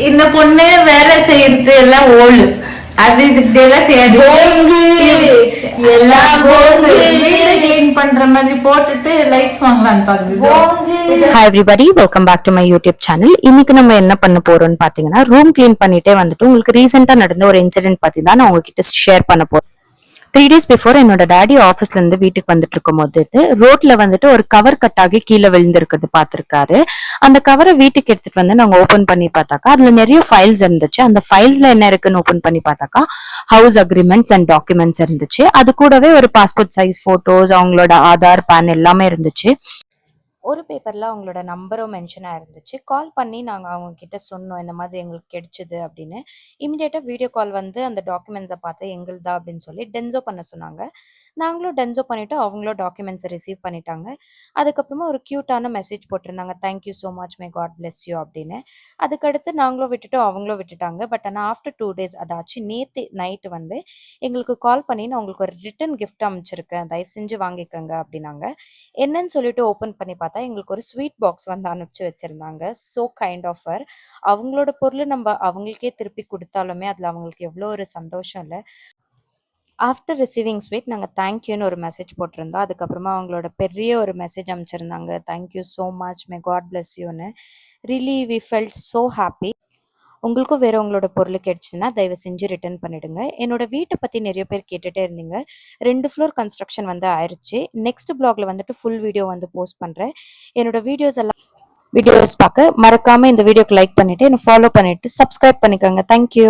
இந்த பொண்ணு வேலை செய்யறது எல்லாம் ஓல்டு அது இதெல்லாம் செய்யாது எல்லாம் வீடு கிளீன் பண்ற மாதிரி போட்டுட்டு லைட்ஸ் வாங்கலான்னு பாக்குது. Hi everybody, welcome back to my YouTube channel. இன்னைக்கு நம்ம என்ன பண்ண போறோம்னு பாத்தீங்கன்னா, ரூம் கிளீன் பண்ணிட்டே வந்துட்டு உங்களுக்கு ரீசெண்டா நடந்த ஒரு இன்சிடென்ட் பத்தி தான் நான் உங்ககிட்ட ஷேர் பண்ண போறேன். 3 days பிஃபோர் என்னோட டாடி ஆஃபீஸ்ல இருந்து வீட்டுக்கு வந்துட்டு இருக்கும் போது ரோட்ல வந்துட்டு ஒரு கவர் கட் ஆகி கீழே விழுந்திருக்கிறது பாத்திருக்காரு. அந்த கவரை வீட்டுக்கு எடுத்துட்டு வந்து நாங்க ஓபன் பண்ணி பார்த்தாக்கா அதுல நிறைய ஃபைல்ஸ் இருந்துச்சு. அந்த ஃபைல்ஸ்ல என்ன இருக்குன்னு ஓபன் பண்ணி பார்த்தாக்கா ஹவுஸ் அக்ரிமெண்ட்ஸ் அண்ட் டாக்குமெண்ட்ஸ் இருந்துச்சு. அது கூடவே ஒரு பாஸ்போர்ட் சைஸ் போட்டோஸ், அவங்களோட ஆதார், பேன் எல்லாமே இருந்துச்சு. ஒரு பேப்பர்ல அவங்களோட நம்பரும் மென்ஷன் ஆயிருந்துச்சு. கால் பண்ணி நாங்க அவங்க கிட்ட சொன்னோம், இந்த மாதிரி எங்களுக்கு கிடைச்சது அப்படின்னு. இமிடியேட்டா வீடியோ கால் வந்து அந்த டாக்குமெண்ட்ஸை பார்த்து எங்களுதா அப்படின்னு சொல்லி டென்சோ பண்ண சொன்னாங்க. நாங்களும் டென்சோ பண்ணிட்டு அவங்களும் டாக்குமெண்ட்ஸை ரிசீவ் பண்ணிட்டாங்க. அதுக்கப்புறமா ஒரு கியூட்டான மெசேஜ் போட்டிருந்தாங்க, thank you so much, may God bless you அப்படின்னு. அதுக்கடுத்து நாங்களும் விட்டுட்டோம், அவங்களும் விட்டுட்டாங்க. பட் ஆனால் ஆஃப்டர் 2 days, அதாச்சு நேற்று நைட்டு வந்து எங்களுக்கு கால் பண்ணி நான் உங்களுக்கு ஒரு ரிட்டன் கிஃப்ட் அமைச்சிருக்கேன், தயவு செஞ்சு வாங்கிக்கோங்க அப்படின்னாங்க. என்னன்னு சொல்லிட்டு ஓப்பன் பண்ணி பார்த்தா எங்களுக்கு ஒரு ஸ்வீட் பாக்ஸ் வந்து அனுப்பிச்சு வச்சிருந்தாங்க. So kind of her. அவங்களோட பொருள் நம்ம அவங்களுக்கே திருப்பி கொடுத்தாலுமே அதில் அவங்களுக்கு எவ்வளோ ஒரு சந்தோஷம் இல்லை. ஆஃப்டர் ரிசீவிங் ஸ்வீட் நாங்கள் தேங்க்யூன்னு ஒரு மெசேஜ் போட்டிருந்தோம். அதுக்கப்புறமா அவங்களோட பெரிய ஒரு மெசேஜ் அமைச்சிருந்தாங்க, thank you so much, may God bless யூன்னு. Really we felt so happy. உங்களுக்கும் வேற உங்களோட பொருள் கிடைச்சுன்னா தயவு செஞ்சு ரிட்டர்ன் பண்ணிடுங்க. என்னோட வீட்டை பற்றி நிறைய பேர் கேட்டுகிட்டே இருந்தீங்க. 2 ஃப்ளோர் கன்ஸ்ட்ரக்ஷன் வந்து ஆயிடுச்சு. நெக்ஸ்ட் பிளாக்ல வந்துட்டு ஃபுல் வீடியோ வந்து போஸ்ட் பண்ணுறேன். என்னோட வீடியோஸ் பார்க்க மறக்காம இந்த வீடியோக்கு லைக் பண்ணிட்டு என்ன ஃபாலோ பண்ணிட்டு சப்ஸ்கிரைப் பண்ணிக்கோங்க. தேங்க்யூ.